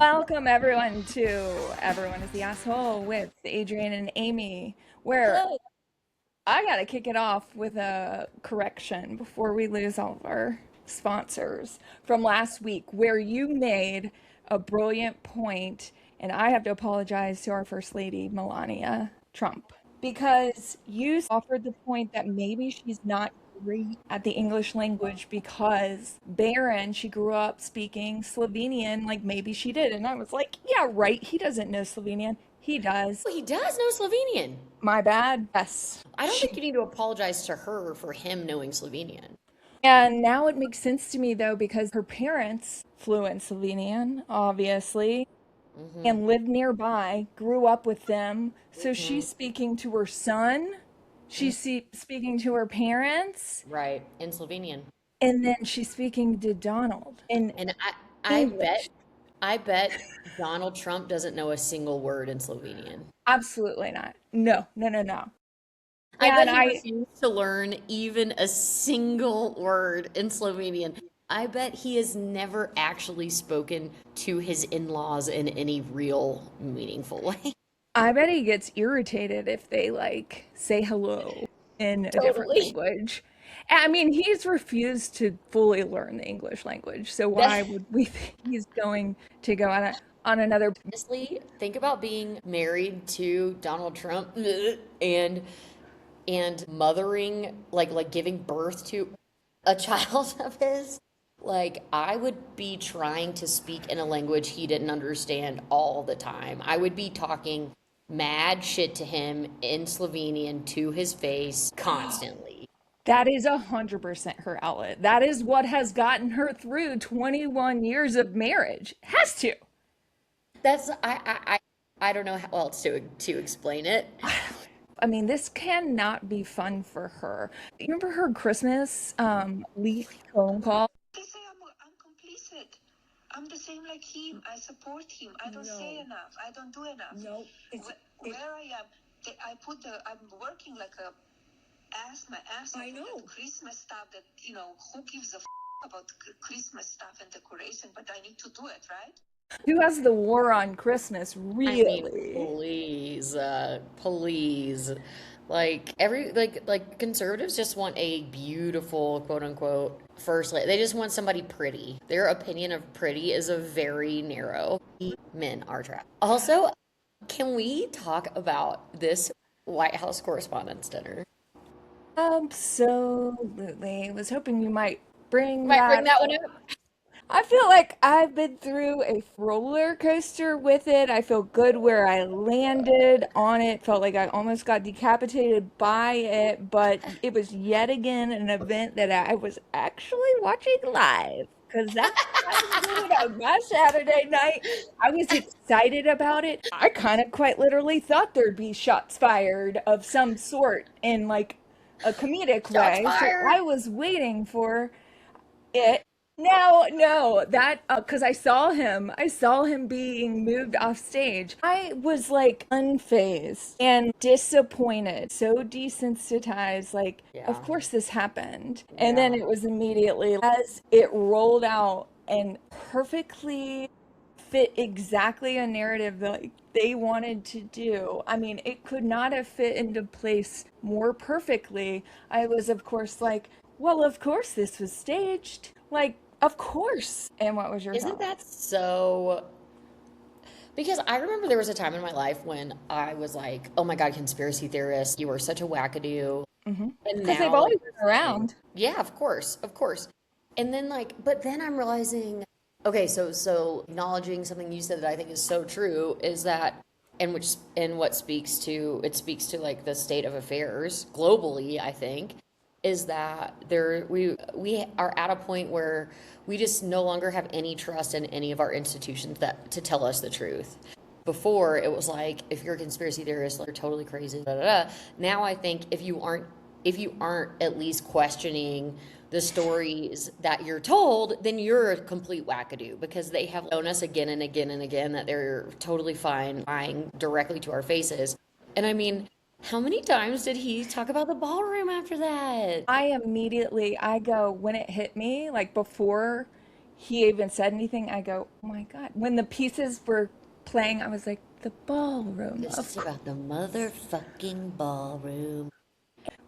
Welcome everyone to Everyone is the Asshole with Adrienne and Amy, where Hello. I gotta kick it off with a correction before we lose all of our sponsors from last week, where you made a brilliant point, and I have to apologize to our First Lady, Melania Trump, because you offered the point that maybe she's not great at the English language because Baron, she grew up speaking Slovenian, like maybe she did. And I was like, yeah, right. He doesn't know Slovenian. He does. He does know Slovenian. My bad. Yes. I don't think you need to apologize to her for him knowing Slovenian. And now it makes sense to me though, because her parents flew in Slovenian, obviously, Hmm. and lived nearby, grew up with them. So Hmm. she's speaking to her son, speaking to her parents, Right, in Slovenian. and then she's speaking to Donald in And I bet, English. I bet Donald Trump doesn't know a single word in Slovenian. Absolutely not. No, no, no, no. I bet And he I, refused to learn even a single word in Slovenian. I bet he has never actually spoken to his in-laws in any real meaningful way. I bet he gets irritated if they like say hello in a different Totally. language. I mean, he's refused to fully learn the English language, so why That, would we think he's going to go on another? honestly, think about being married to Donald Trump and mothering, like giving birth to a child of his. Like, I would be trying to speak in a language he didn't understand all the time. I would be talking mad shit to him in Slovenian to his face constantly. That is 100% her outlet. That is what has gotten her through 21 years of marriage. Has to. That's I don't know how else to explain it. I mean, this cannot be fun for her. You remember her Christmas leak phone call? They say I'm complicit. I'm the same like him. I support him. I don't say enough. I don't do enough. No, Where I am, I'm working like a my ass off I know. with that Christmas stuff that, who gives a about Christmas stuff and decoration, but I need to do it, right? Who has the war on Christmas, I mean, really? please, please. Like conservatives just want a beautiful quote unquote first lady. They just want somebody pretty. Their opinion of pretty is a very narrow. Men are trapped. Also, can we talk about this White House Correspondents Dinner? Absolutely. Was hoping you might bring Might bring that that one up. up. I feel like I've been through a roller coaster with it. I feel good where I landed on it. Felt like I almost got decapitated by it, but it was yet again an event that I was actually watching live because that's what I was doing on my Saturday night. I was excited about it. I kind of quite literally thought there'd be shots fired of some sort in like a comedic Shots way. So fired. I was waiting for it. No, no, that because I saw him being moved off stage. I was like unfazed and disappointed, so desensitized. Like, of Yeah. course this happened, and then Yeah. it was immediately as it rolled out and perfectly fit exactly a narrative that like, they wanted to do. I mean, it could not have fit into place more perfectly. I was, of course, like, well, of course this was staged. Like, of course. And what was your Isn't thought? that so? Because I remember there was a time in my life when I was like, oh my God, conspiracy theorists, you are such a wackadoo. And Because they've now, like, always you're been saying, around. yeah, of course, of course. And then, like, but then I'm realizing, okay, so acknowledging something you said that I think is so true is that, and what speaks to like the state of affairs globally, I think, is that we are at a point where we just no longer have any trust in any of our institutions that to tell us the truth. Before it was like if you're a conspiracy theorist, like, you're totally crazy. Da, da, da. Now I think if you aren't at least questioning the stories that you're told, then you're a complete wackadoo because they have shown us again and again and again that they're totally fine lying directly to our faces. And I mean, how many times did he talk about the ballroom after that? I go, when it hit me, like before he even said anything, I go, oh my God. When the pieces were playing, I was like, the ballroom. This is about the motherfucking ballroom.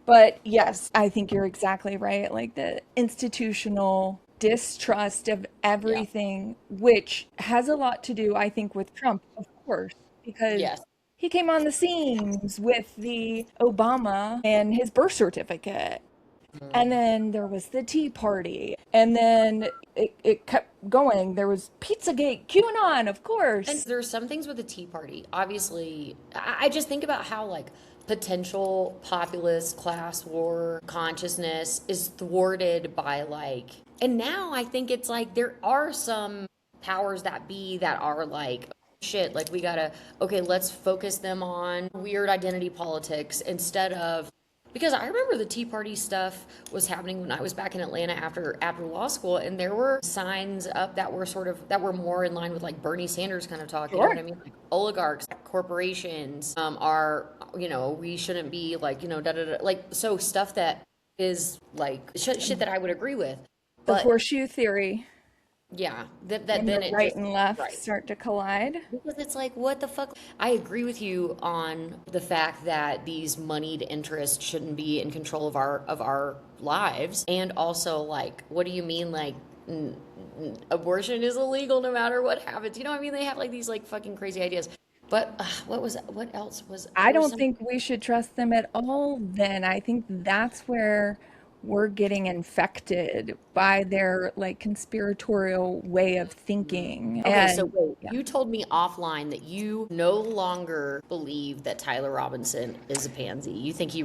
But yes, I think you're exactly right. Like the institutional distrust of Yeah. everything, which has a lot to do, I think, with Trump, of course, because Yes. he came on the scenes with the Obama and his birth certificate. And then there was the Tea Party. And then it kept going. There was Pizzagate, QAnon, of And course. there's some things with the Tea Party. Obviously, I just think about how like potential populist class war consciousness is thwarted by like, and now I think it's like there are some powers that be that are like, shit, like we gotta, okay, let's focus them on weird identity politics instead of, because I remember the Tea Party stuff was happening when I was back in Atlanta after law school, and there were signs up that were sort of that were more in line with like Bernie Sanders kind of talk. You know what Sure. I mean? Like oligarchs, corporations, are, we shouldn't be like, da da da, like, so stuff that is like shit that I would agree with, The but horseshoe theory yeah, that and then the it right just, and left right. start to collide. Because it's like, what the fuck? I agree with you on the fact that these moneyed interests shouldn't be in control of our lives, and also like, what do you mean like abortion is illegal no matter what happens? You know what I mean? They have like these like fucking crazy ideas. But what else was I there was don't some think we should trust them at all then. I think that's where we're getting infected by their like conspiratorial way of thinking. Okay, so And wait, yeah, you told me offline that you no longer believe that Tyler Robinson is a pansy. You think he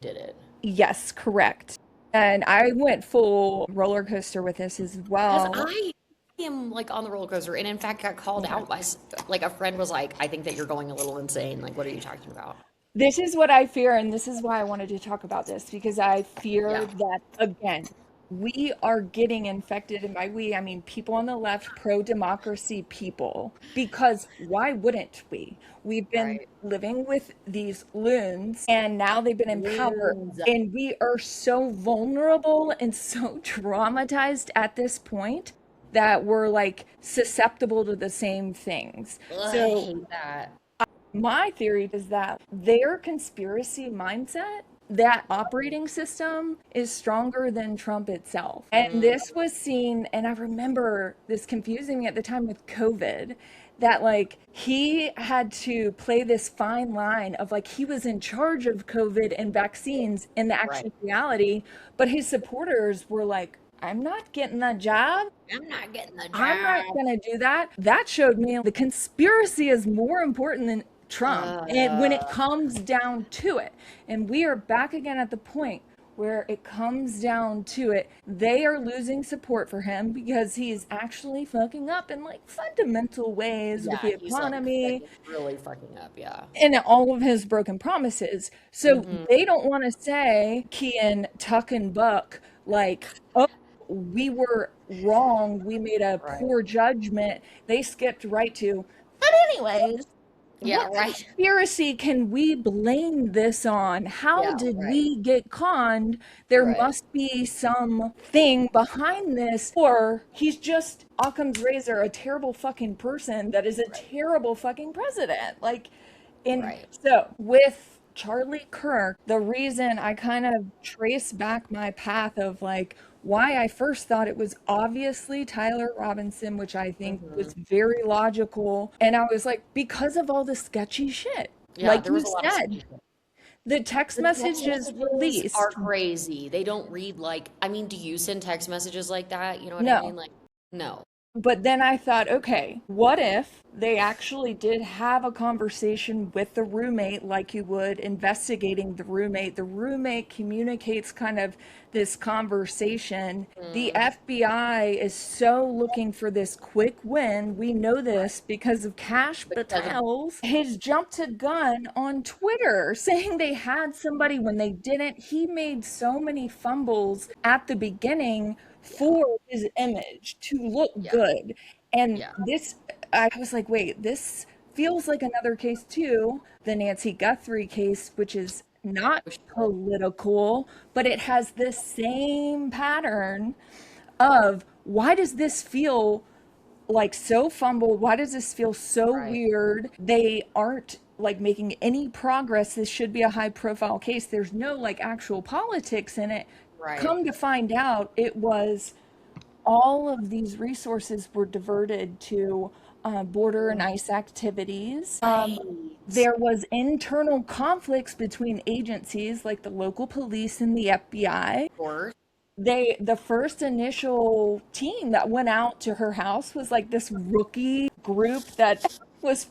did it. yes, correct. And I went full roller coaster with this as Because well. I am like on the roller coaster, and in fact got called Yeah. out by like a friend was like, "I think that you're going a little insane. Like, what are you talking about?" This is what I fear, and this is why I wanted to talk about this because I fear Yeah, that, again, we are getting infected. And by we, I mean people on the left, pro democracy people. Because why wouldn't we? We've been right. living with these loons, and now they've been in power. Loons. And we are so vulnerable and so traumatized at this point that we're like susceptible to the same things. Ugh, I So hate that. my theory is that their conspiracy mindset, that operating system, is stronger than Trump itself. And Mm, this was seen, and I remember this confusing me at the time with COVID, that like he had to play this fine line of like he was in charge of COVID and vaccines in the right. actual reality, but his supporters were like, I'm not getting that job. I'm not getting the I'm not job. going to do that. That showed me the conspiracy is more important than Trump. And when it Uh, comes down to it, and we are back again at the point where it comes down to it, they are losing support for him because he's actually fucking up in like fundamental ways with yeah, the he's like economy really fucking up. Yeah. and all of his broken promises. So Hmm. they don't want to say, Kian, Tuck, and Buck, like, oh, we were wrong. We made a Right. poor judgment. They skipped right to, but anyways, Yeah. what Right. conspiracy can we blame this on? How Yeah. did Right. we get conned? There Right. must be something behind this, or he's just Occam's razor, a terrible fucking person that is a Right. terrible fucking president. Like, and Right. so with Charlie Kirk, the reason I kind of trace back my path of like why I first thought it was obviously Tyler Robinson, which I think Hmm. was very logical. And I was like, because of all the sketchy shit. Yeah, Like there you was a lot of said, sketchy shit. the text The text messages messages are released. crazy. They don't read like, I mean, do you send text messages like that? You know what I mean? No. Like, no. But then I thought, okay, what if they actually did have a conversation with the roommate like you would investigating the roommate? The roommate communicates kind of this conversation. The Mm, FBI is so looking for this quick win. We know right. this because of Kash Because of, Patel's his jump to gun on Twitter saying they had somebody when they didn't. He made so many fumbles at the beginning yeah, for his image to look yeah, good. And yeah. this, I was like, wait, this feels like another case too, the Nancy Guthrie case, which is not Oh, shit. political, but it has the same pattern of why does this feel like so fumbled? Why does this feel so weird? They aren't like making any progress. This should be a high profile case. There's no like actual politics in it. Right. Come to find out, it was all of these resources were diverted to border and ICE activities. There was internal conflicts between agencies like the local police and the FBI. Of course. The first initial team that went out to her house was like this rookie group that was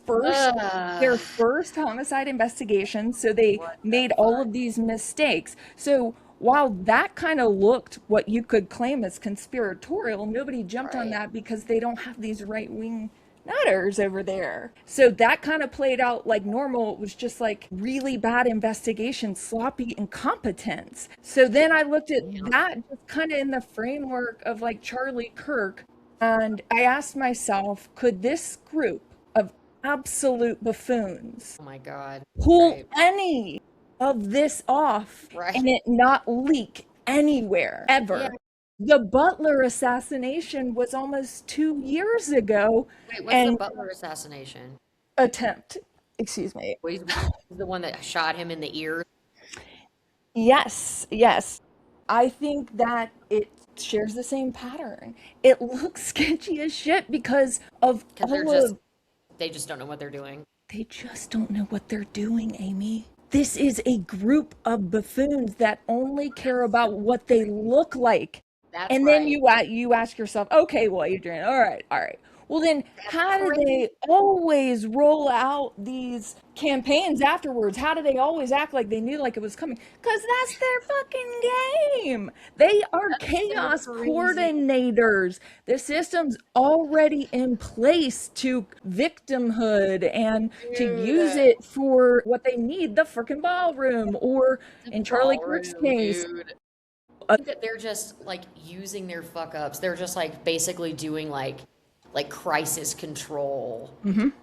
their first homicide investigation. So they made all of these mistakes. So while that kind of looked what you could claim as conspiratorial, nobody jumped on that because they don't have these right-wing nutters over there. So that kind of played out like normal. It was just like really bad investigation, sloppy incompetence. So then I looked at that just kind of in the framework of like Charlie Kirk, and I asked myself, could this group of absolute buffoons, oh my God, pull any of this off and it not leak anywhere ever? Yeah. The Butler assassination was almost 2 years ago. Wait, what's the Butler assassination? Attempt, excuse me. Well, he's the one that shot him in the ear. Yes. I think that it shares the same pattern. It looks sketchy as shit because of they just don't know what they're doing. They just don't know what they're doing, Amy. This is a group of buffoons that only care about what they look like. That's right. Then you ask yourself, okay, well, Adrienne, all right. Well, then how do they always roll out these campaigns afterwards? How do they always act like they knew like it was coming? Because that's their fucking game. They are chaos coordinators. The system's already in place to victimhood and to use it for what they need, the freaking ballroom, or in Charlie Kirk's case. I think that they're just like using their fuck ups. They're just like basically doing like crisis control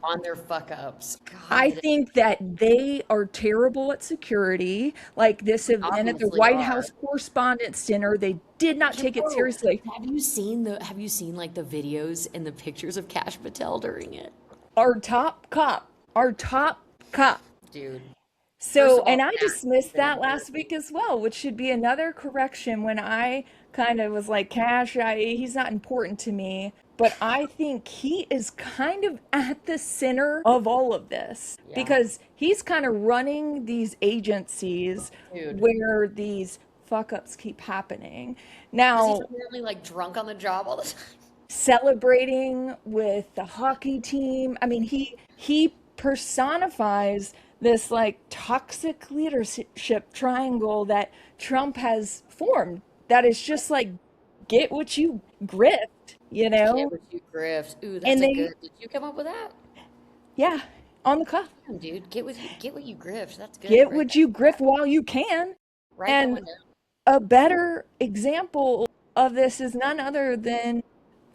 on their fuck ups. I think that they are terrible at security. Like this event at the White House Correspondents Dinner, they did not take it seriously. Have you seen like the videos and the pictures of Kash Patel during it? Our top cop, dude. So, and I dismissed that last week as well, which should be another correction when I kind of was like, Kash, he's not important to me. But I think he is kind of at the center of all of this because he's kind of running these agencies where these fuck ups keep happening. Now, he's apparently like drunk on the job all the time. Celebrating with the hockey team. I mean, he personifies this like toxic leadership triangle that Trump has formed. That is just like, get what you grift. You know, get what you grift. Ooh, that's good. Did you come up with that? Yeah, on the cuff. Damn, dude, get what you grift. That's good. Get what you grift while you can. Right. And a better example of this is none other than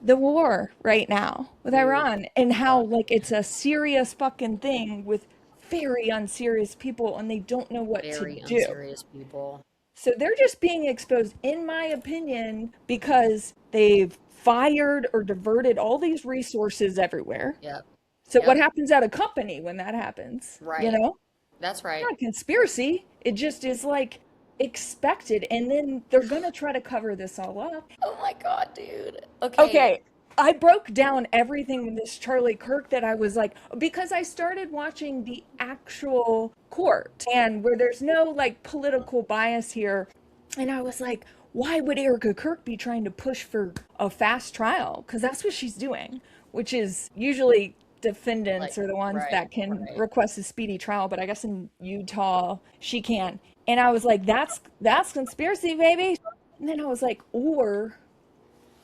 the war right now with Iran, and how like it's a serious fucking thing with very unserious people, and they don't know what to do. Very unserious people. So they're just being exposed, in my opinion, because they've fired or diverted all these resources everywhere. Yep. So what happens at a company when that happens? Right. You know? That's right. It's not a conspiracy. It just is like expected. And then they're going to try to cover this all up. Oh my God, dude. Okay. I broke down everything in this Charlie Kirk that I was like, because I started watching the actual court and where there's no like political bias here. And I was like, why would Erika Kirk be trying to push for a fast trial? Because that's what she's doing, which is usually defendants are the ones that can request a speedy trial. But I guess in Utah, she can. And I was like, that's conspiracy, baby. And then I was like, or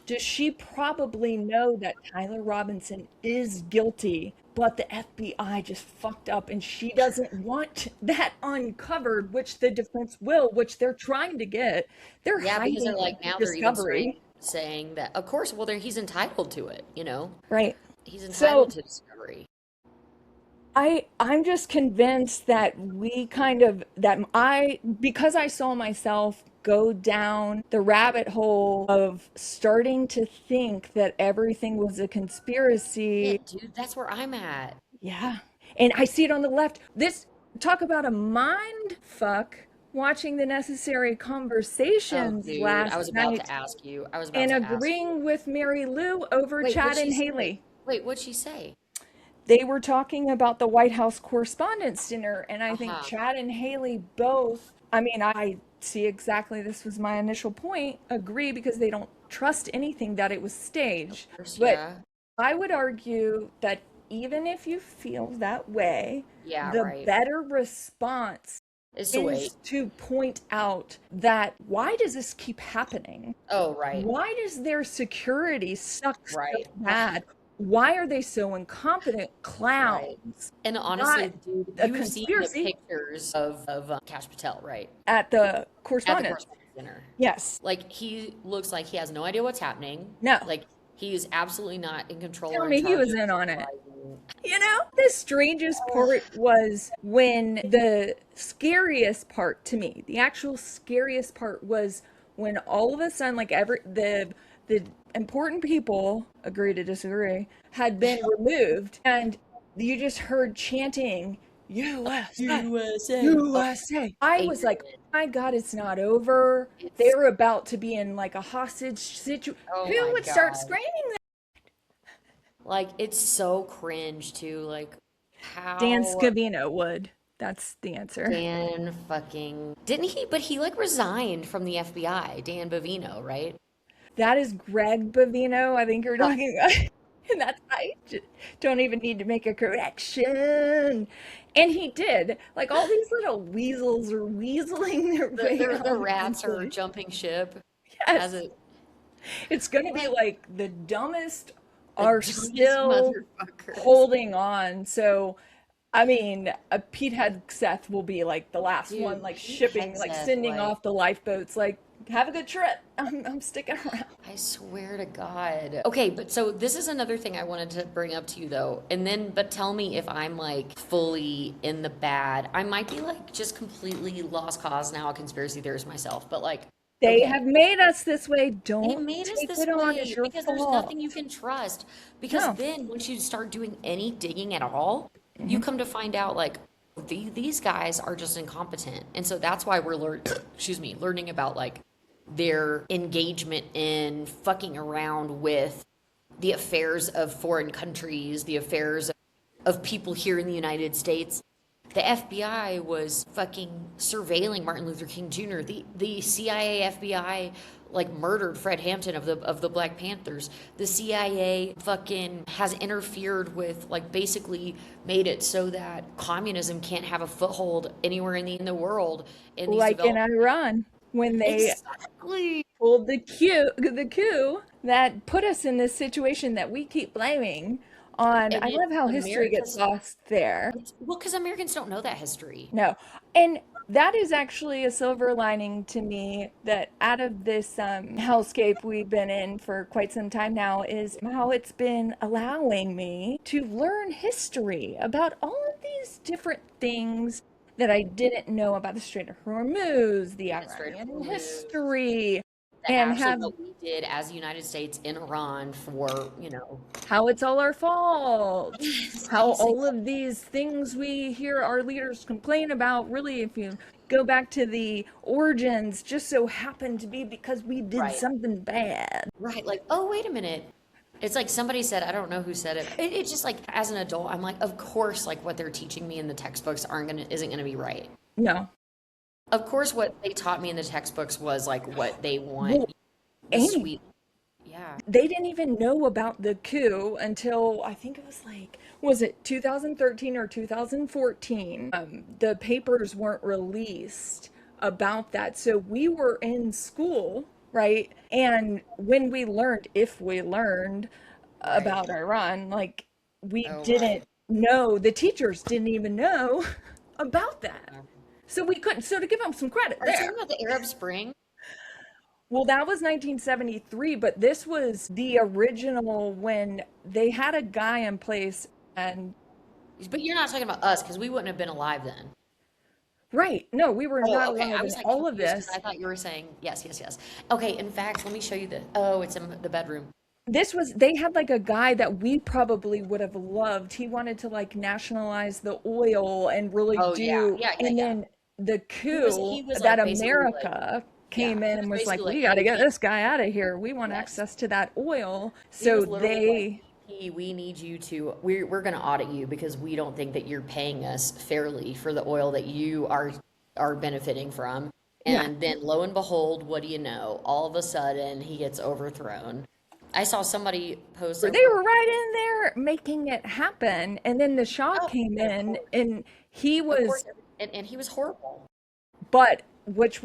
does she probably know that Tyler Robinson is guilty, but the FBI just fucked up and she doesn't want that uncovered, which the defense will, which they're trying to get. They're hiding because they're like, now discovery. They're even saying that, of course, well, he's entitled to it, you know? Right. He's entitled to discovery. I'm just convinced that because I saw myself go down the rabbit hole of starting to think that everything was a Yeah, conspiracy. dude, that's where I'm at. Yeah. And I see it on the left. This, talk about a mind fuck, watching the necessary Oh, conversations dude, I was last about night to ask you. I was about and to ask agreeing you. with Mary Lou over Wait, Chad what'd she and say? Haley. Wait, what'd she say? They were talking about the White House Correspondents Dinner, and I think Uh-huh. Chad and Haley both, I mean, I see exactly, this was my initial point, agree because they don't trust anything that it was Of staged. course, But yeah. I would argue that even if you feel that way, Yeah, the right. better response Is to wait. is to point out that why does this keep happening? Oh, right. Why does their security suck so Right. bad? Why are they so incompetent Right. clowns? And Not honestly, dude, a you've seen the conspiracy pictures of Kash Patel, right? at the At the correspondence. correspondence dinner. Yes. Like, he looks like he has no idea what's happening. No. Like, he is absolutely not in control Tell or in me he charge was of in on it. supervising. You know, the strangest part was when the scariest part to me, the actual scariest part was when all of a sudden, like the important people, agree to disagree, had been removed, and you just heard chanting, USA, USA. USA. I was like, Adrienne. my God, it's not over. It's, They're about to be in like a hostage situation. oh Who my would start God. screaming that? Like, it's so cringe too. Like, Dan how Scavino would. That's the answer. Dan fucking didn't he? But he like resigned from the FBI. Dan Bovino, right? That is Greg Bavino, I think you're Uh, talking about. And that's, don't even need to make a correction. And he did. Like all these little weasels are weaseling their way the out rats are eventually. jumping ship as Yes. a It's going to be like like the dumbest the are dumbest still motherfuckers. holding on. So, I mean, Pete Hegseth will be like the last one, Dude, like Pete shipping, like Hegseth, sending like off the lifeboats, like, have a good trip. I'm sticking around. I swear to God. Okay, but so this is another thing I wanted to bring up to you though. And then, but tell me if I'm like fully in the bad. I might be like just completely lost cause now, a conspiracy theorist myself, but like, They okay. have made us this way. They Don't made us take this it on as way your because there's nothing fault. you can trust. Because No. then, once you start doing any digging at all, you Hmm. come to find out like these guys are just incompetent, and so that's why we're excuse me, learning about like their engagement in fucking around with the affairs of foreign countries, the affairs of people here in the United States. The FBI was fucking surveilling Martin Luther King Jr. The CIA FBI like murdered Fred Hampton of the Black Panthers. The CIA fucking has interfered with like basically made it so that communism can't have a foothold anywhere in the world in these Like in developed Iran, when they exactly. pulled the coup that put us in this situation that we keep blaming on. And I it, love how history gets America's lost there. well, because Americans don't know that history. No. And that is actually a silver lining to me that out of this hellscape we've been in for quite some time now is how it's been allowing me to learn history about all of these different things that I didn't know about the Strait of Hormuz, the The Strait of Iranian Hormuz, history, the and action have that we did as the United States in Iran for, you know, how it's all our fault, how basic. all of these things we hear our leaders complain about, really, if you go back to the origins, just so happened to be because we did Right. something bad. Right. Like, oh, wait a minute. It's like somebody said, I don't know who said it. It's just like as an adult, I'm like, of course, like what they're teaching me in the textbooks isn't gonna be right. No. Of course, what they taught me in the textbooks was like what they want, Well, the Amy, sweet. Yeah. they didn't even know about the coup until I think it was like, was it 2013 or 2014? The papers weren't released about that. So we were in school, right? And when we learned, if we learned Right. about Iran, like we Oh, didn't right. know, the teachers didn't even know about that. Yeah. So we couldn't, so to give them some credit Are you talking there. about the Arab Spring? Well, that was 1973, but this was the original when they had a guy in place and But you're not talking about us because we wouldn't have been alive then. Right. No, we were Oh, not okay. I allowed was in like all of confused because I this. thought you were saying yes, yes, yes. Okay, in fact, let me show you the. Oh, it's in the bedroom. This was, they had like a guy that we probably would have loved. He wanted to like nationalize the oil and really Oh yeah, do, yeah, yeah, and yeah. then the He coup was that like basically like America yeah, came he in was and was basically like, like, we got to hey, get this guy out of here. We want yes. access to that oil. He So was literally like, they, hey, we need you to. We're going to audit you because we don't think that you're paying us fairly for the oil that you are benefiting from. yeah. And then lo and behold, what do you know? All of a sudden, he gets overthrown. I saw somebody post They some. were right in there making it happen. And then the Shah Oh, came of in course, and he of course, was, and he was horrible. but which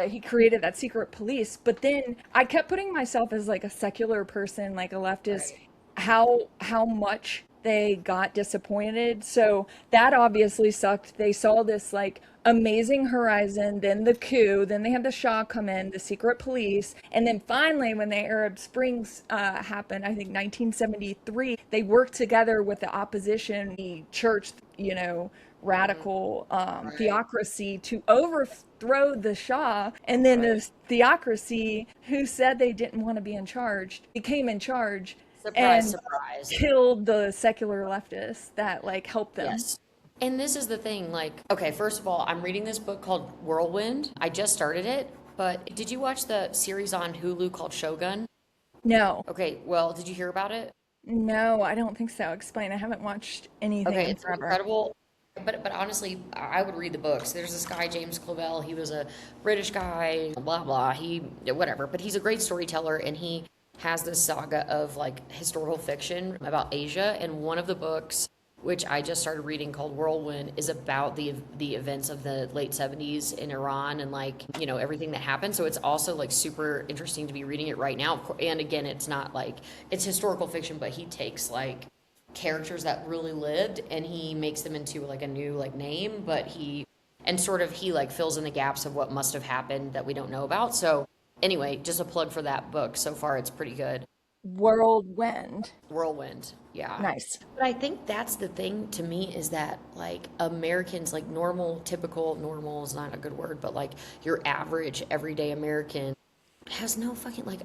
he created that secret police. But then I kept putting myself as like a secular person, like a leftist, Right. how much they got disappointed. So that obviously sucked. They saw this like amazing horizon, then the coup, then they had the Shah come in, the secret police, and then finally when the Arab Springs happened, I think 1973, they worked together with the opposition, the church, you know, Mm, radical right. theocracy to overthrow the Shah. And then Right. the theocracy, who said they didn't want to be in charge, became in charge Surprise, and surprise. killed the secular leftists that like helped them. Yes. And this is the thing, like, okay, first of all, I'm reading this book called Whirlwind. I just started it, but did you watch the series on Hulu called Shogun? No, Okay, well, did you hear about it? no, I don't think so. Explain. I haven't watched anything Okay, in it's forever. incredible. But honestly, I would read the books. There's this guy, James Clavell. He was a British guy, blah blah. He whatever, but he's a great storyteller, and he has this saga of like historical fiction about Asia. And one of the books, which I just started reading, called Whirlwind, is about the events of the late '70s in Iran and like everything that happened. So it's also like super interesting to be reading it right now. And again, it's not like it's historical fiction, but he takes like characters that really lived and he makes them into like a new like name, but he like fills in the gaps of what must have happened that we don't know about. So anyway, just a plug for that book. So far it's pretty good. Whirlwind. Whirlwind. Yeah. Nice. But I think that's the thing to me is that like Americans, like normal, typical, normal is not a good word, but like your average everyday American has no fucking like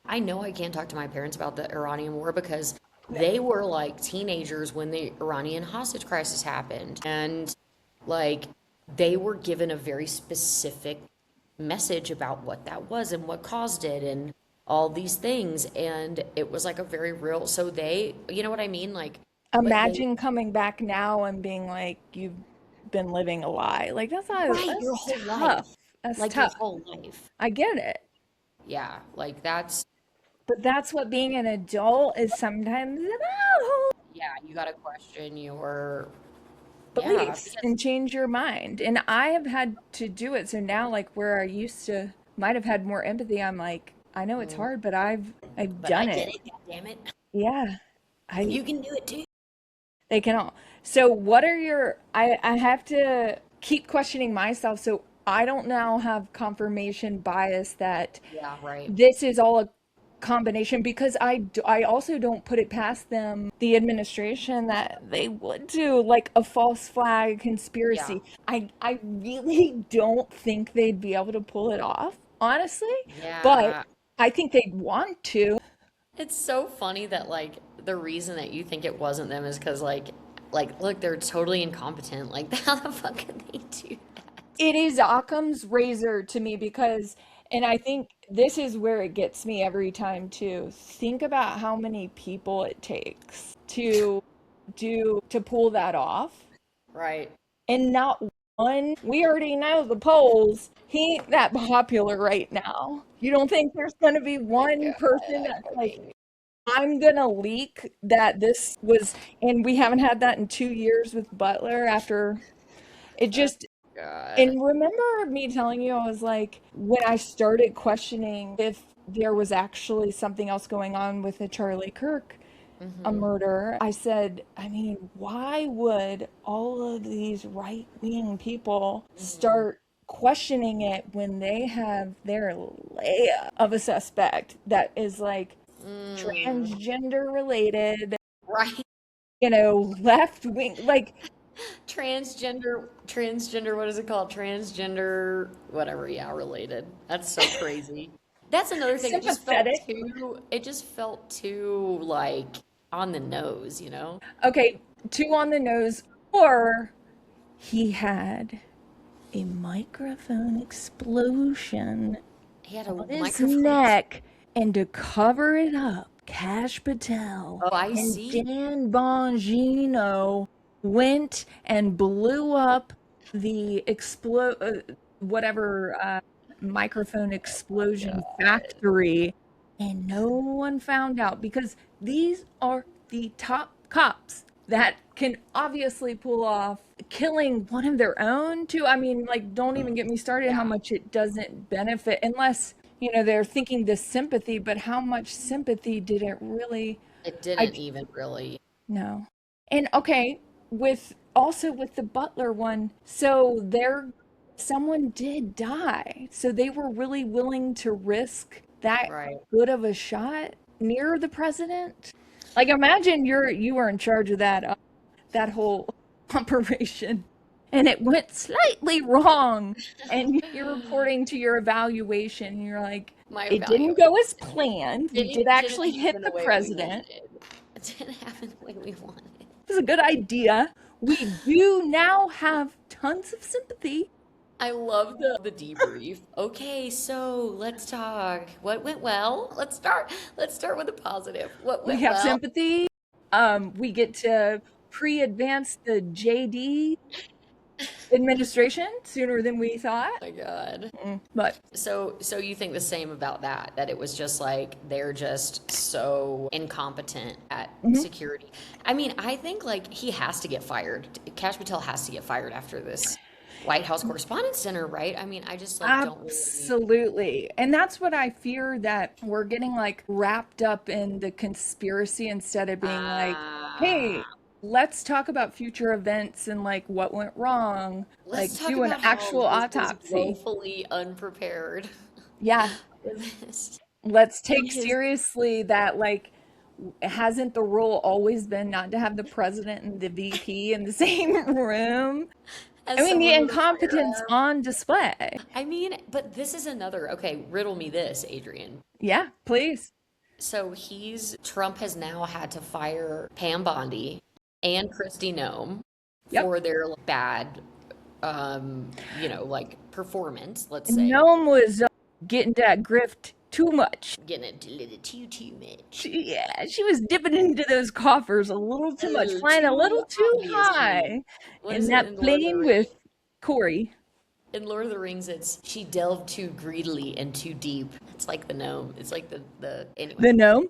I know I can't talk to my parents about the Iranian war because they were like teenagers when the Iranian hostage crisis happened. And like they were given a very specific message about what that was and what caused it and all these things. And it was like a very real, so they, you know what I mean? Like, but they, Imagine coming back now and being like, you've been living a lie. Like right, your that's whole tough. life, That's like your tough. whole life. I get it. Yeah, like that's, But that's what being an adult is sometimes about. yeah, you got to question your, yeah, Beliefs because, and change your mind. And I have had to do it. So now like where I used to might have had more empathy, I'm like, I know it's mm, hard, but I've but I done get it. it, God damn it. Yeah. And I you can do it too. They can all. So what are your I have to keep questioning myself so I don't now have confirmation bias that Yeah, right. this is all a combination because I also don't put it past them, the administration, that they would do like a false flag Yeah. conspiracy. I really don't think they'd be able to pull it off, honestly, but Yeah. I think they'd want to. It's so funny that like the reason that you think it wasn't them is because like look, they're totally incompetent. Like how the fuck can they do that? It is Occam's razor to me because, and I think this is where it gets me every time too. Think about how many people it takes to pull that off. Right. And not one, we already know the polls, he ain't that popular right now. You don't think there's going to be My one person God. that's I like, mean, I'm going to leak that this was, and we haven't had that in 2 years with Butler after it oh just, God. and remember me telling you, I was like, when I started questioning if there was actually something else going on with the Charlie Kirk, a Mm-hmm. murder, I said, I mean, why would all of these right-wing people Mm-hmm. start questioning it when they have their layup of a suspect that is like Mm. transgender related, Right. left wing, like transgender, what is it called? Transgender, whatever, yeah, related. That's so crazy. That's another thing. Sympathetic. It just felt too, like, on the nose, you know? Okay, two on the nose, or he had a microphone explosion He had a on his microphone. neck, and to cover it up, Kash Patel Oh, I and see. Dan Bongino went and blew up the microphone explosion factory, and no one found out because these are the top cops that can obviously pull off killing one of their own too. I mean, like, don't even get me started how Yeah, much it doesn't benefit unless, they're thinking this sympathy, but how much sympathy did it really? it I didn't even really. no. And okay, with the Butler one, so someone did die. So they were really willing to risk that Right. good of a shot near the president. Like, imagine you were in charge of that whole operation, and it went slightly wrong, and you're reporting to your evaluation, and you're like, My it didn't go as evaluation planned. We did didn't actually hit happen the the way we president. wanted. It didn't happen the way we wanted. This is a good idea. We do now have tons of sympathy. I love the debrief. Okay, so let's talk. What went well? Let's start with the positive. What We went have well? sympathy. We get to pre-advance the JD administration sooner than we thought. Oh my God. But So you think the same about that it was just like they're just so incompetent at security. I mean, I think like he has to get fired. Kash Patel has to get fired after this White House Correspondents Dinner, right? I mean, I just like don't really. absolutely. And that's what I fear, that we're getting like wrapped up in the conspiracy instead of being like, hey, let's talk about future events and like what went wrong. Let's Like, talk do an about how actual this was autopsy. woefully unprepared Yeah. for this. Let's In take his seriously that, like, hasn't the rule always been not to have the president and the VP in the same room? as I mean, the someone with a incompetence firearm. on display. I mean, but this is another. Okay, riddle me this, Adrienne. Yeah, please. So Trump has now had to fire Pam Bondi and Kristi Noem Yep. for their bad, like performance, let's say. Noam was getting that grift too much. Getting it a little too much. She was dipping into those coffers a little too much, flying a little too obviously. high What in is it that in Lord of the plane Rings? with Corey. In Lord of the Rings, it's she delved too greedily and too deep. It's like the gnome. It's like the anyway. The gnome.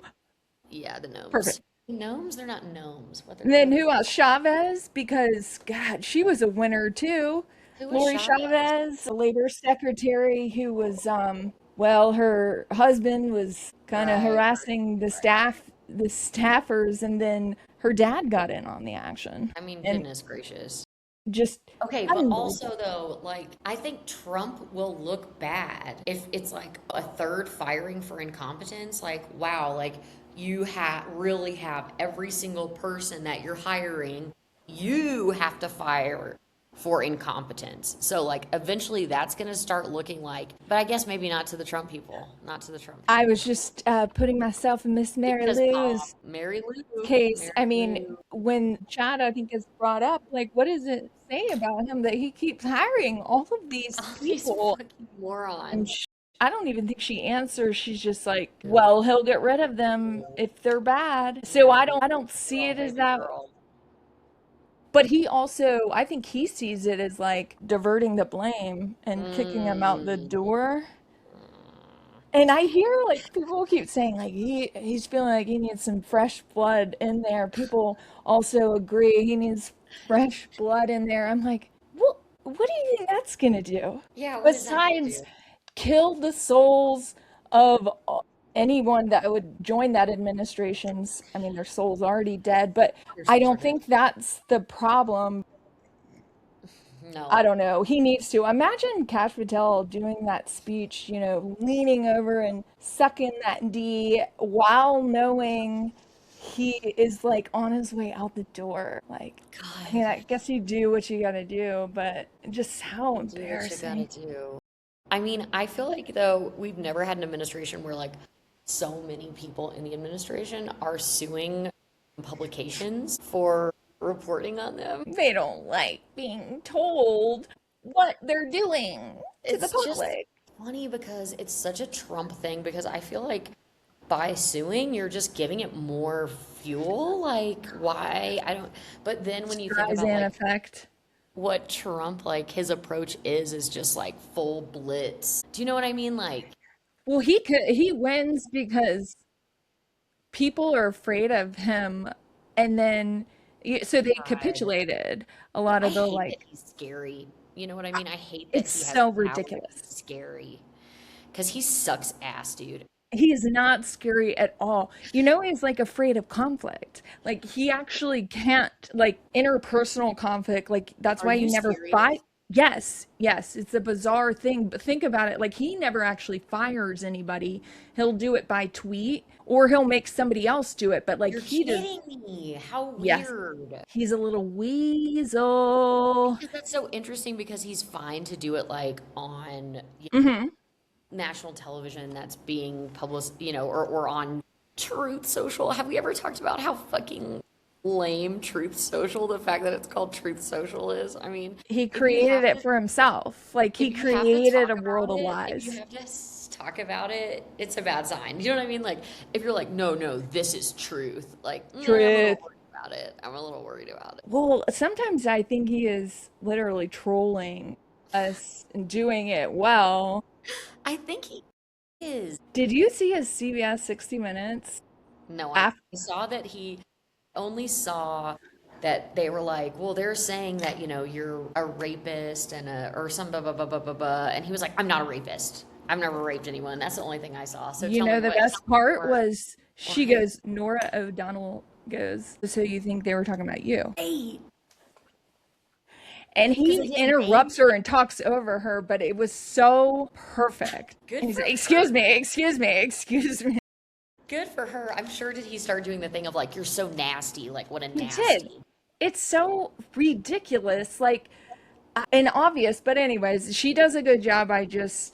Yeah, the gnomes. Perfect. Gnomes? They're not gnomes. What And then who else? Chavez, because God, she was a winner too. Who was Lori Chavez, a labor secretary who was, her husband was kind of Right, harassing the staffers, and then her dad got in on the action. I mean, And goodness gracious. just Okay, but unbelievable. also though, like I think Trump will look bad if it's like a third firing for incompetence. Like, wow, like you really have every single person that you're hiring, you have to fire for incompetence. So like eventually that's going to start looking like, but I guess maybe not to the Trump people, not to the Trump people. I was just putting myself in Miss Mary Because Lou's Mary Lou, case. Mary I mean, Lou. when Chad, I think, is brought up, like, what does it say about him that he keeps hiring all of these All these people? fucking And morons. I don't even think she answers. She's just like, well, he'll get rid of them if they're bad. So I don't see it as Baby that. girl. But he also, I think he sees it as like diverting the blame and kicking him out the door. And I hear like people keep saying like he's feeling like he needs some fresh blood in there. People also agree he needs fresh blood in there. I'm like, well, what do you think that's gonna do? Yeah, what is that gonna Besides do? kill the souls of anyone that would join that administration's, I mean, their soul's already dead, but I don't think that's the problem. No. I don't know. He needs to. Imagine Kash Patel doing that speech, leaning over and sucking that D while knowing he is like on his way out the door. Like, I mean, God, I guess you do what you gotta do, but just how do what you gotta embarrassing. do. I mean, I feel like though we've never had an administration where like so many people in the administration are suing publications for reporting on them. They don't like being told what they're doing to the It's just public. funny because it's such a Trump thing because I feel like by suing, you're just giving it more fuel. Like, why? I don't. But then when you think about Streisand like effect. what Trump, like his approach is just like full blitz. Do you know what I mean? Like, Well, he wins because people are afraid of him, and then so they God, capitulated a lot I of the hate that like. he's scary. You know what I mean? I hate that It's he has so power to be ridiculous. scary because he sucks ass, dude. He is not scary at all. You know, he's like afraid of conflict. Like he actually can't like interpersonal conflict. Like that's Are why he you never serious? fight. Yes, yes, it's a bizarre thing, but think about it. Like he never actually fires anybody. He'll do it by tweet or he'll make somebody else do it, but like You're he does. kidding me. How Yes, weird. he's a little weasel. Because that's so interesting because he's fine to do it like on Hmm. national television that's being published, or on Truth Social. Have we ever talked about how fucking lame Truth Social, the fact that it's called Truth Social is? I mean, He if you created have it to, for himself. Like if he you have to created talk a world about of it, if you lies. have to talk about it, it's a bad sign. You know what I mean? Like, if you're like, no, no, this is truth, like, I'm a little Truth. worried about it. I'm a little worried about it. Well, sometimes I think he is literally trolling us and doing it well. I think he is. Did you see his CBS 60 Minutes? No, I After, saw that he only saw that they were like, well, they're saying that, you're a rapist and or some blah, blah, blah, blah, blah, blah. And he was like, I'm not a rapist. I've never raped anyone. That's the only thing I saw. So you know, the tell best me part more was or she his goes, Nora O'Donnell goes, so you think they were talking about you? hate And because they he didn't name interrupts her and talks over her, but it was so perfect. good And he's for like, her. excuse me, excuse me, excuse me. Good for her. I'm sure did he start doing the thing of like, you're so nasty, like what a He did. nasty. It's so ridiculous. Like, and obvious, but anyways, she does a good job. I guess,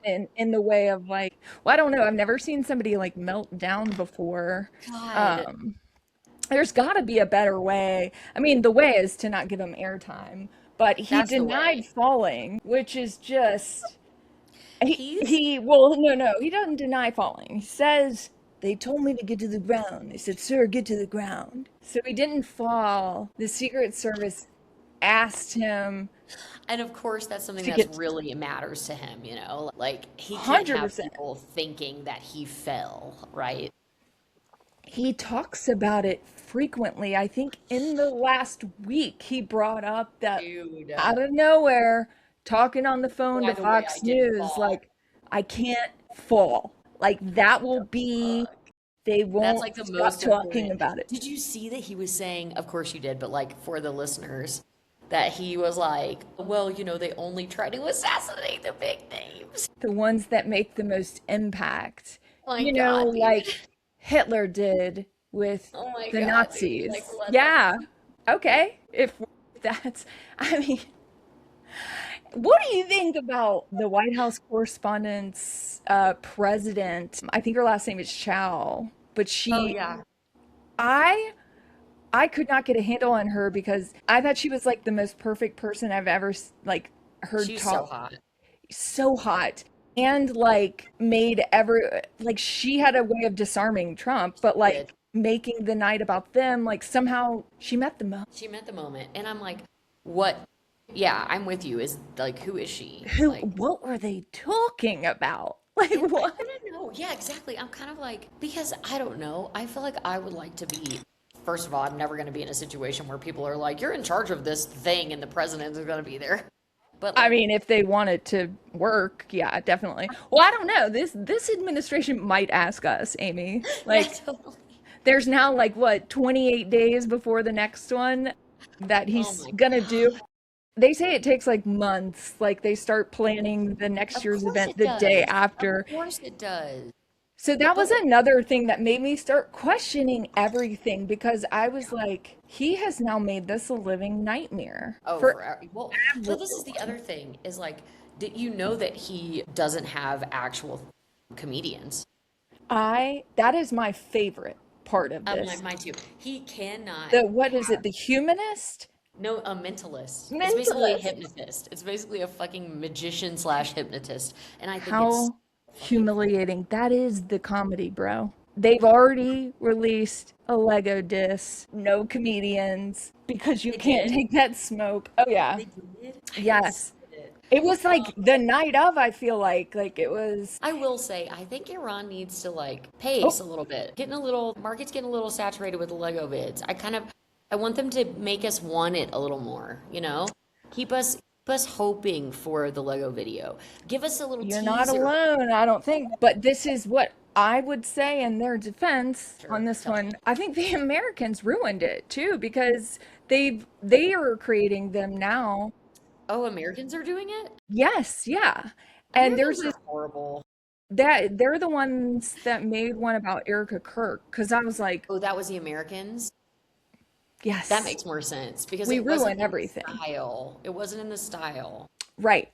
in the way of like, well, I don't know. I've never seen somebody like melt down before. God, Um, there's got to be a better way. I mean, the way is to not give him airtime, but he that's the denied way. falling, which is just He's well, no, no, he doesn't deny falling. He says they told me to get to the ground. They said, "Sir, get to the ground." So he didn't fall. The Secret Service asked him And of course, that's something to that's get really matters to him, Like, he can't have 100%. people thinking that he fell, right? He talks about it frequently. I think in the last week, he brought up that Dude. out of nowhere, talking on the phone By to the way, I Fox didn't News, fall. like, I can't fall. Like, that will be, Fuck. they That's won't like the stop most talking important. about it. Did you see that he was saying, of course you did, but like for the listeners, that he was like, well, they only try to assassinate the big names. The ones that make the most impact, Oh my God, dude. like Hitler did with Oh my the God, dude. Like, Nazis. let them. Yeah. Okay. If that's, I mean, what do you think about the White House Correspondents president? I think her last name is Chow, but Oh yeah. I, I could not get a handle on her because I thought she was like the most perfect person I've ever like heard She's so talk. hot. So hot and like made every like she had a way of disarming Trump, but Did. like making the night about them. Like somehow she met the mo. She met the moment. And I'm like, what? Yeah, I'm with you. Is like, who is she? Who? Like, What were they talking about? Like and I what? want to know. Yeah, exactly. I'm kind of like, because I don't know. I feel like I would like to be, first of all, I'm never going to be in a situation where people are like, you're in charge of this thing and the president is going to be there. But I like, mean, if they want it to work, yeah, definitely. Well, I don't know. This administration might ask us, Amy. yeah, Like, totally. there's now like what 28 days before the next one that Oh he's my gonna do. God. They say it takes like months. Like they start planning the next Of year's course event it the day does. Of after. course it does. So that was another thing that made me start questioning everything because I was like, he has now made this a living nightmare Oh, for forever. Well, so this is the other thing is like, did you know that he doesn't have actual comedians? that is my favorite part of this. Mine too. He cannot The what is it? have The humanist? no a mentalist. It's basically a Mentalist. hypnotist. It's basically a fucking magician slash hypnotist. And I think it's How humiliating. That is the comedy, bro. They've already released a Lego disc, no comedians, because you they can't did. take that smoke. Oh yeah. They did. I didn't Yes. see it. It was like the night of, I feel like it was. I will say, I think Iran needs to like Oh, pace a little bit. Market's getting a little saturated with the Lego vids. I want them to make us want it a little more, you know? Keep us hoping for the Lego video. Give us a little you're not teaser. alone, I don't think. But this is what I would say in their defense Sure, on this tell me. one. I think the Americans ruined it too because they are creating them now. Oh, Americans are doing it? Yes, yeah. And there's Americans this are horrible. that they're the ones that made one about Erika Kirk because I was like, Oh, that was the Americans? That yes, makes more sense because we it wasn't ruin in the everything. style. It wasn't in the style. Right.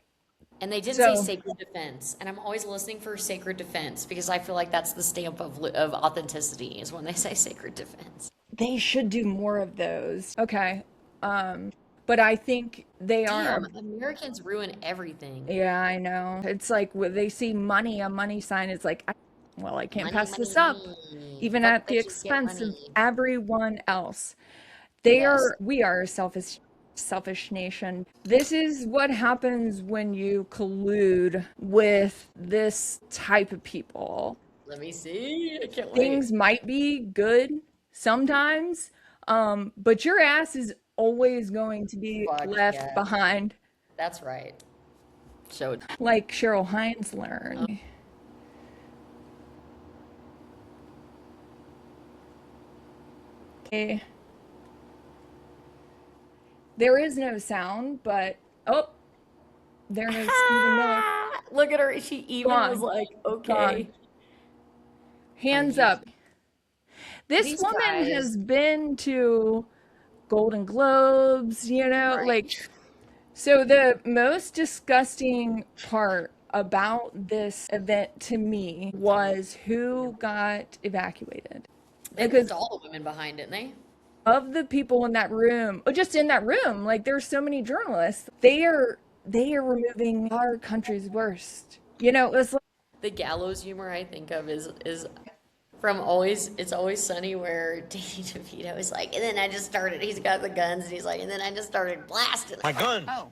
And they didn't say So sacred defense. And I'm always listening for sacred defense because I feel like that's the stamp of authenticity is when they say sacred defense. they should do more of those. Okay. But I think they are. Damn, Americans ruin everything. Yeah, I know. It's like when they see money, a money sign, it's like, well, I can't Money, pass money, this up, money. even Fuck at the bitches, get expense of money. everyone else. Yes. We are a selfish nation. This is what happens when you collude with this type of people. Let me see. I can't wait. Things might be good sometimes, but your ass is always going to be Fuck left yeah. behind, That's right. So like Cheryl Hines learned. Okay. There is no sound, but oh, there goes Stephen Miller. look at her. She even was Gone. like, Gone. okay. Hands these- up. This These woman guys, has been to Golden Globes, right. like, so the most disgusting part about this event to me was who got evacuated. They Because put all the women behind, didn't they? of the people in that room, or just in that room, like there's so many journalists, they are removing our country's worst. It was like, The gallows humor I think of is from Always It's Always Sunny where Danny DeVito is like, and then I just started. He's got the guns, and he's like, and then I just started blasting. My guns. Oh,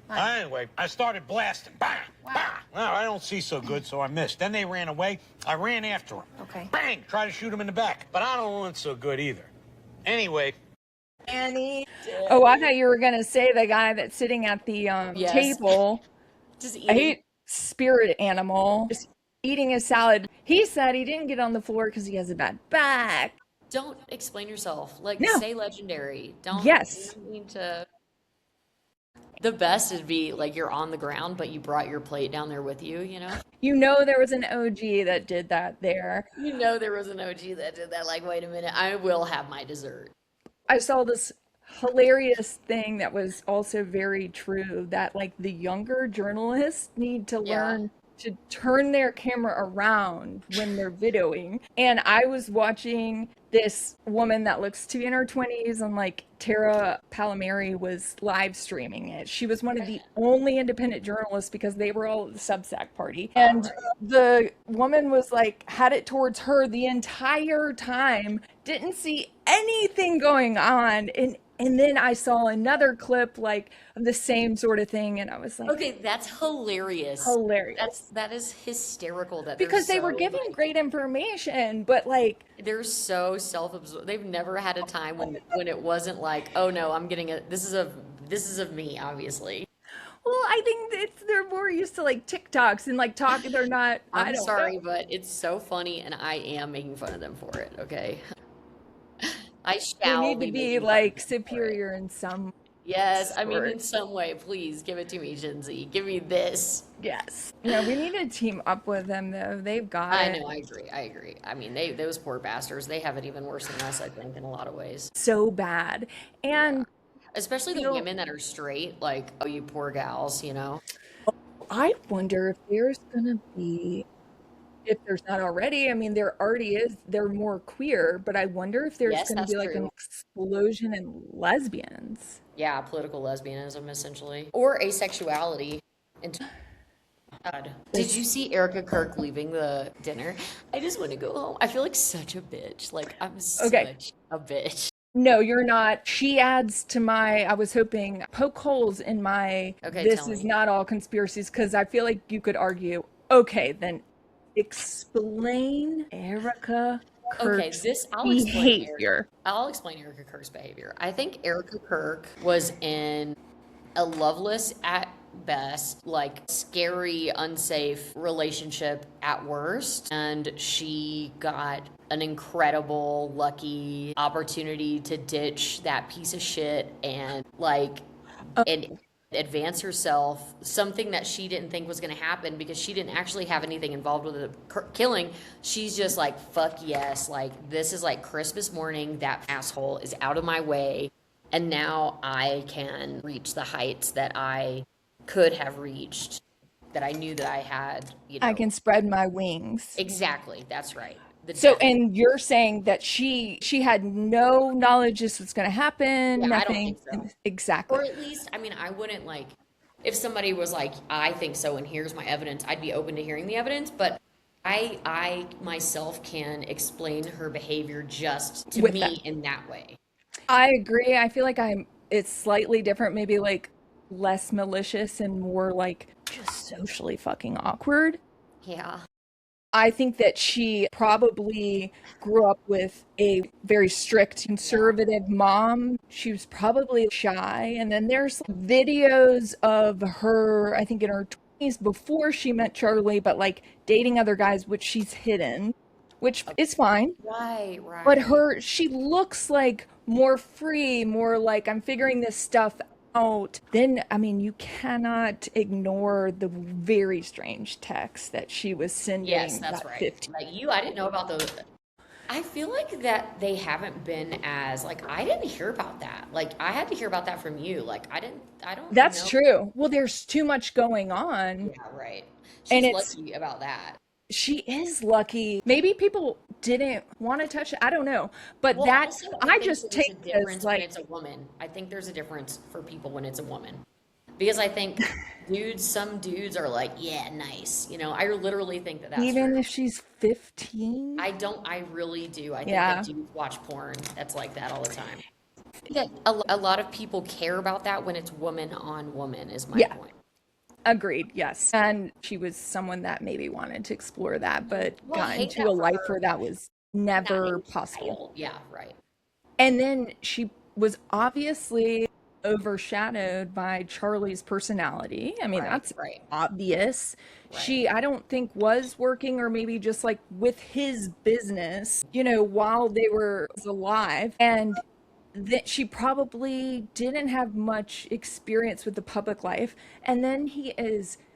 Anyway, I started blasting. Bang! Bang! Well, I don't see so good, so I missed. Then they ran away. I ran after them. okay. Bang! Tried to shoot him in the back. But I don't want so good either. Anyway, Annie. oh, I thought you were gonna say the guy that's sitting at the Yes. table. Just I eating. hate spirit animal. Just eating his salad. He said he didn't get on the floor because he has a bad back. Don't explain yourself. Like, No. stay legendary. Don't. Yes. You don't need to. The best would be like you're on the ground, but you brought your plate down there with you. There was an OG that did that there. There was an OG that did that. Like, wait a minute, I will have my dessert. I saw this hilarious thing that was also very true that like the younger journalists need to Yeah. learn to turn their camera around when they're videoing. And I was watching this woman that looks to be in her 20s, and like Tara Palmieri was live streaming it. She was one of the only independent journalists because they were all at the Substack party. And the woman was like, had it towards her the entire time, didn't see anything going on. And then I saw another clip like of the same sort of thing, and I was like, Okay, that's hilarious. hilarious. That is hysterical. Because they were giving great information, but like, They're so self-absorbed. They've never had a time when it wasn't like, oh no, I'm getting a. This is of me, obviously. well, I think they're more used to like TikToks and like talking. They're not. I I'm don't sorry, know. but it's so funny, and I am making fun of them for it. Okay, I They shall need to be be making fun of like them for it. superior in some. Yes, I mean, Or in some way, please give it to me, Gen Z. Give me this. yes. No, we need to team up with them though. They've got I it know, I agree. I mean, those poor bastards, they have it even worse than us, I think, in a lot of ways. so bad. Yeah. And Especially the feel women that are straight, like, oh, you poor gals, you know? I wonder if there's gonna be, if there's not already, I mean, there already is, they're more queer, but I wonder if there's Yes, gonna that's be like an true. explosion in lesbians. Yeah, political lesbianism, essentially. Or asexuality. And God. Did you see Erika Kirk leaving the dinner? I just want to go home. I feel like such a bitch. Like, I'm Okay. such a bitch. No, you're not. She adds to my, I was hoping, poke holes in my, Okay, this tell is me. not all conspiracies, because I feel like you could argue, okay, then explain Erika Okay, Kirk's I'll behavior. explain Erika Kirk's behavior. I think Erika Kirk was in a loveless at best, like scary, unsafe relationship at worst. And she got an incredible, lucky opportunity to ditch that piece of shit and and advance herself, something that she didn't think was going to happen because she didn't actually have anything involved with the killing. She's just like, fuck yes, like this is like Christmas morning, that asshole is out of my way, and now I can reach the heights that I could have reached, that I knew that I had, I can spread my wings. exactly, that's right. So, and you're saying that she had no knowledge this was going to happen, Yeah, I don't nothing. think so. Exactly. Or at least, I mean, I wouldn't like, if somebody was like, I think so, and here's my evidence, I'd be open to hearing the evidence, but I myself can explain her behavior just to With me that. in that way. I agree. I feel like it's slightly different, maybe like less malicious and more like just socially fucking awkward. Yeah. I think that she probably grew up with a very strict conservative mom. She was probably shy. And then there's videos of her, I think in her 20s before she met Charlie, but like dating other guys, which she's hidden, which is fine. Right, But right. she looks like more free, more like I'm figuring this stuff out. Then, I mean, you cannot ignore the very strange text that she was Yes, sending that's that right. 15. Like I didn't know about those. I feel like that they haven't been as, like, I didn't hear about that. Like, I had to hear about that from you. Like, I don't That's know. true. Well, there's too much going on, Yeah, right. and She's it's lucky about that. she is lucky. Maybe people didn't want to touch it. I don't know. But Well, that also, I I think just there's take a it as difference when like it's a woman. I think there's a difference for people when it's a woman. Because I think some dudes are like, yeah, nice. You know, I literally think that that's true. even if she's 15. I really do. I think that Yeah. dudes watch porn that's like that all the time. I think that a lot of people care about that when it's woman on woman, is my Yeah. point. Agreed, yes. And she was someone that maybe wanted to explore that, but Well, I got hate into a that for life her. where that was Not never in possible. style. Yeah, right. And then she was obviously overshadowed by Charlie's personality. I mean, Right, that's right, obvious. right. She, I don't think, was working or maybe just like with his business, while they were alive. And that she probably didn't have much experience with the public life. And then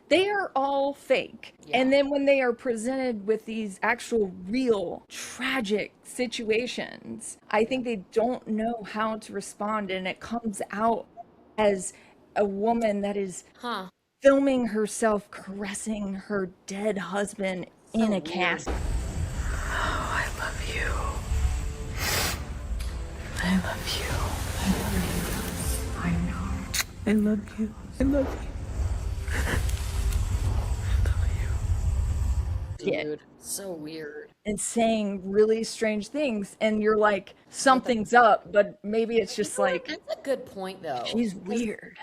they are all fake. Yeah. And then when they are presented with these actual real tragic situations, I think they don't know how to respond. And it comes out as a woman that is Huh. filming herself caressing her dead husband in So a weird. casket. Oh, I love you. I love you. I know. I love you. I love you. Dude, so weird. And saying really strange things, and you're like, Well, something's up, but maybe it's just like that's a good point, though. she's 'Cause, weird.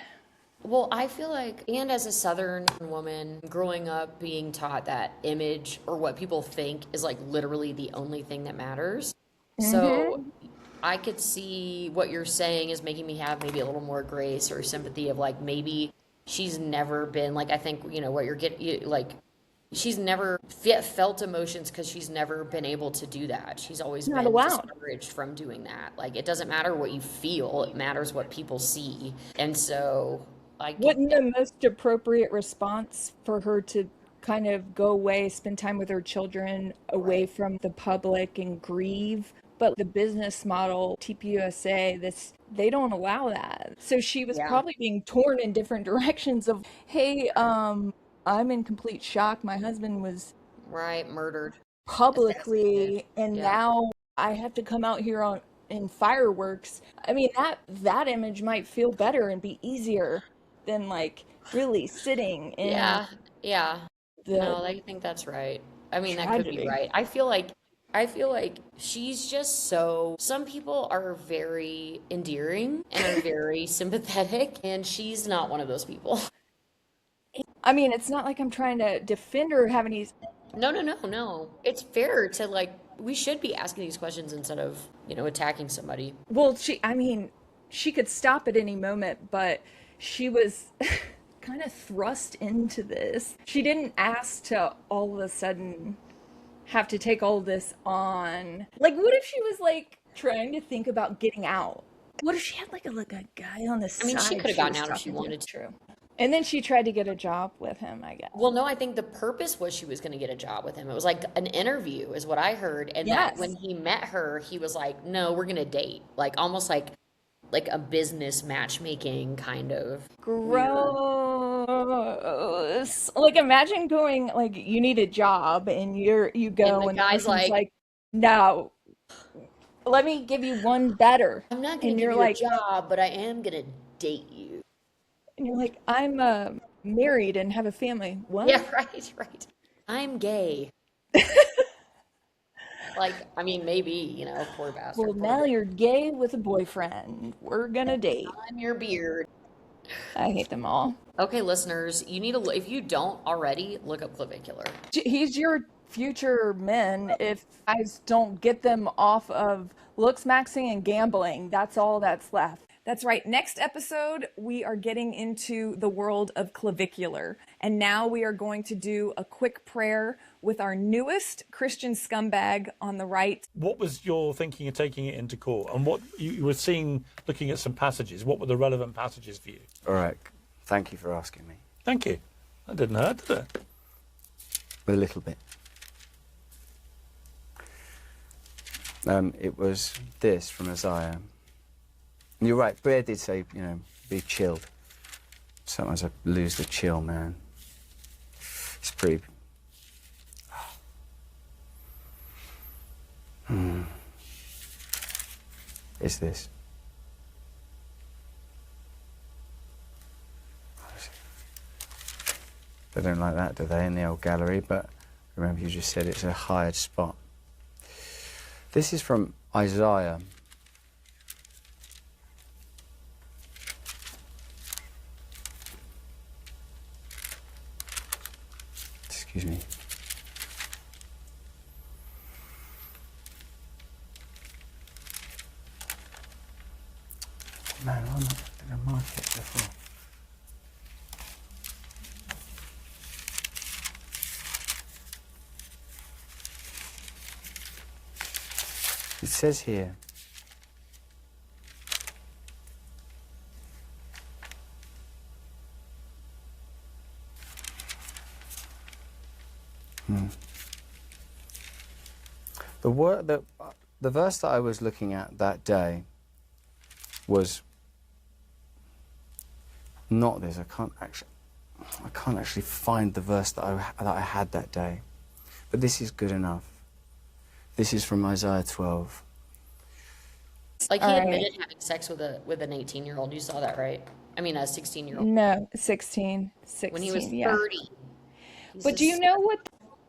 well, I feel like, and as a Southern woman growing up being taught that image or what people think is like literally the only thing that matters. So I could see what you're saying is making me have maybe a little more grace or sympathy of like maybe she's never been like, I think, what you're getting, like, she's never felt emotions because she's never been able to do that. She's always Not been allowed. discouraged from doing that. Like, it doesn't matter what you feel, it matters what people see. And so I get Wouldn't that. the most appropriate response for her to kind of go away, spend time with her children, away Right. from the public and grieve? But the business model, TPUSA, they don't allow that. So she was Yeah. probably being torn in different directions of, hey, I'm in complete shock. My husband was Right. Murdered. Assassinated. publicly, and Yeah. now I have to come out here on in fireworks. I mean, that image might feel better and be easier than like really sitting in Yeah. Yeah. the No, I think that's right. I mean, that could be tragedy. right. I feel like she's just so, some people are very endearing and are very sympathetic, and she's not one of those people. I mean, it's not like I'm trying to defend her or have any. No, no, no, no. It's fair to like, we should be asking these questions instead of, attacking somebody. Well, I mean, she could stop at any moment, but she was kind of thrust into this. She didn't ask to all of a sudden have to take all this on. Like, what if she was like trying to think about getting out? What if she had like a guy on the I mean, she side could have she gotten was out if she talking to? wanted to. True. And then she tried to get a job with him, I guess. Well, no, I think the purpose was she was going to get a job with him. It was like an interview, is what I heard. And that when Yes. he met her, he was like, no, we're going to date. Like, almost like a business matchmaking kind of weird. Gross. Like imagine going like you need a job and you And the go and the guy's person's like, like, no, let me give you one better. I'm not going And to give you're you a like, job, but I am going to date you. I'm married and have a family. What? Yeah, right, right. I'm gay. Like, I mean, maybe, poor Well, bastard, poor now girl. you're gay with a boyfriend. We're gonna date. I'm your beard. I hate them all. Okay, listeners, you need to, if you don't already, look up Clavicular. He's your future men if guys don't get them off of looks maxing and gambling. That's all that's left. That's right. Next episode, we are getting into the world of Clavicular. And now we are going to do a quick prayer with our newest Christian scumbag on the right. What was your thinking of taking it into court? And what you were seeing, looking at some passages, what were the relevant passages for you? All right. Thank you for asking me. Thank you. That didn't hurt, did it? A little bit. It was this from Isaiah. And you're right, Blair did say, be chilled. Sometimes I lose the chill, man. It's pretty... Is this? They don't like that, do they, in the old gallery? But remember, you just said it's a hired spot. This is from Isaiah. Excuse me. Man, I'm not going to mark it before. It says here, the verse that I was looking at that day was not this. I can't actually find the verse that I had that day, but this is good enough. This is from Isaiah 12. Like, he All right. admitted having sex with an 18-year-old. You saw that, right? I mean, a 16-year-old. No, 16. When he was 16, yeah. 30. He's But do you just- know what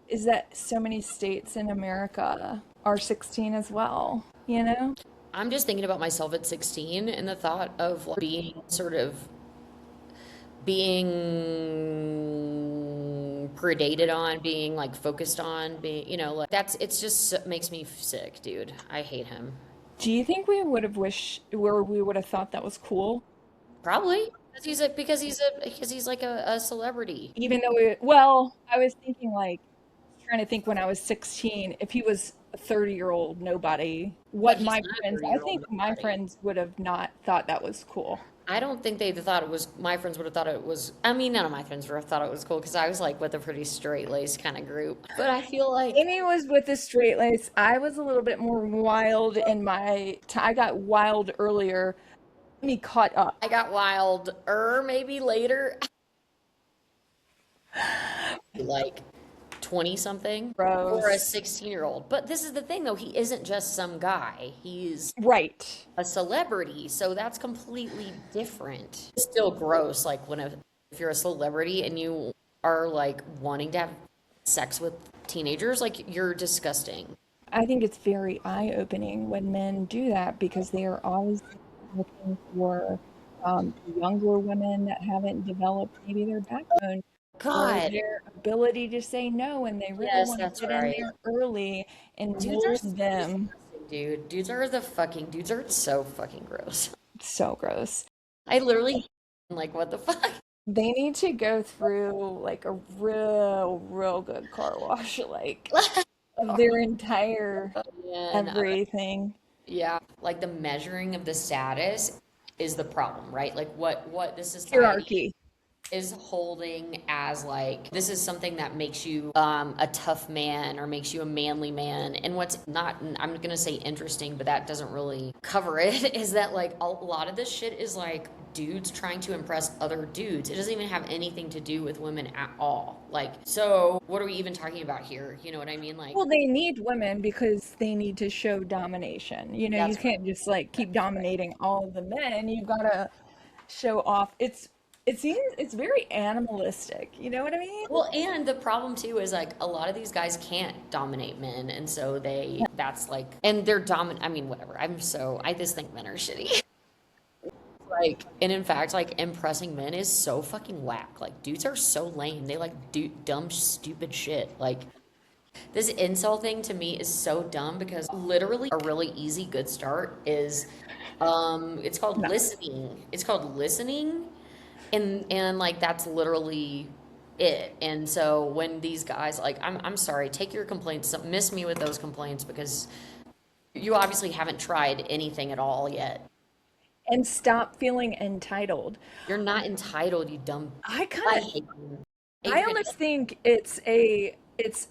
is that so many states in America are 16 as well, you know? I'm just thinking about myself at 16 and the thought of like, being predated on, being like focused on, being, like it's just makes me sick, dude. I hate him. Do you think we would have thought that was cool? Probably. Because he's like a celebrity. Even though well, I was thinking like, trying to think when I was 16, if he was a 30-year-old nobody, But what he's my not a friends, I 30-year-old think my nobody. friends would have not thought that was cool. I don't think they thought it was. My friends would have thought it was. I mean, none of my friends would have thought it was cool because I was like with a pretty straight laced kind of group. But I feel like Amy was with the straight lace. I was a little bit more wild in I got wild earlier. Me caught up. I got wilder maybe later, like 20 something for a Gross. 16-year-old. But this is the thing though, he isn't just some guy. He's Right. a celebrity, so that's completely different. It's still gross, like if you're a celebrity and you are like wanting to have sex with teenagers, like you're disgusting. I think it's very eye-opening when men do that because they are always looking for younger women that haven't developed maybe their backbone or God, their ability to say no, and they really yes, want that's to get in right. there early and Dudes are mold so them. disgusting, dude. Dudes are so fucking gross. So gross. I literally like what the fuck? They need to go through like a real good car wash, like of their entire And everything. yeah, like the measuring of the status is the problem, right? Like what this society Hierarchy. is holding as like this is something that makes you a tough man or makes you a manly man. And what's not, I'm gonna say interesting, but that doesn't really cover it, is that like a lot of this shit is like dudes trying to impress other dudes. It doesn't even have anything to do with women at all. Like, so what are we even talking about here? You know what I mean? Like, Well, they need women because they need to show domination. You know, you that's can't just like keep dominating all of the men. You've got to show off. It's very animalistic. You know what I mean? well, and the problem too is like a lot of these guys can't dominate men, and so that's like, and they're dominant. I mean, whatever. I just think men are shitty. Like, and in fact, like impressing men is so fucking whack. Like, dudes are so lame. They like do dumb, stupid shit. Like, this incel thing to me is so dumb because literally a really easy good start is, it's called listening. It's called listening, and like that's literally it. And so when these guys like, I'm sorry, take your complaints, miss me with those complaints because you obviously haven't tried anything at all yet. And stop feeling entitled. You're not entitled, you dumb. I I kind of, hate you. I almost think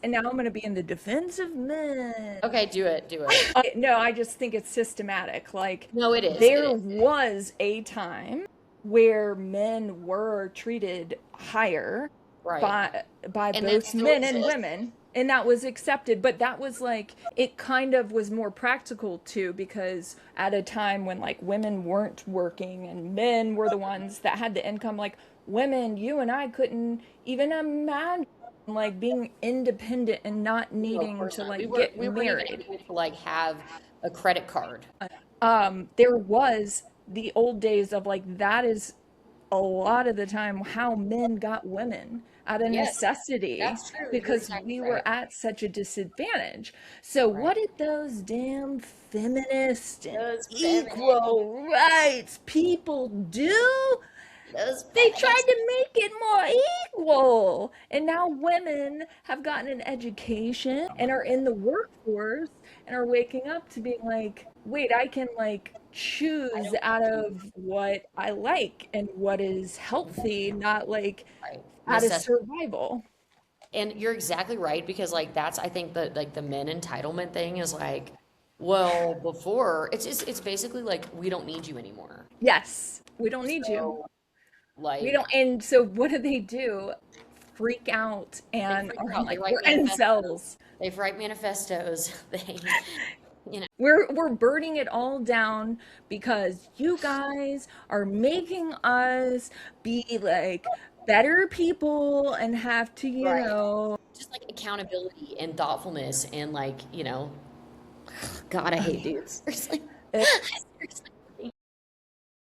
and now I'm going to be in the defense of men. Okay, do it, do it. No, I just think it's systematic. Like, No, it is. there was a time where men were treated higher Right. by And that both still men and exists. women, and that was accepted. But that was like, it kind of was more practical too, because at a time when like women weren't working and men were the ones that had the income, like women, you and I couldn't even imagine like being independent and not No, of needing course to not. like We get weren't even married. able to like have a credit card. There was the old days of like, that is a lot of the time how men got women out of Yes, necessity that's true. You're because exactly we right. were at such a disadvantage. So what Right. did those damn feminist and Those feminists, equal rights people do? those They tried feminists. to make it more equal. And now women have gotten an education and are in the workforce and are waking up to being like, wait, I can like choose out of what I like and what is healthy, not like Right. out of Necessity. survival. And you're exactly right because like that's I think that like the men entitlement thing is like, well, before it's basically like we don't need you anymore. Yes, we don't need you. So We like don't. And so what do? Freak out they and freak are out. They like, write we're manifestos. incels. They write manifestos. They, you know, We're burning it all down because you guys are making us be like better people and have to, right. Just like accountability and thoughtfulness and like, God, I hate dudes. Seriously. it- Seriously.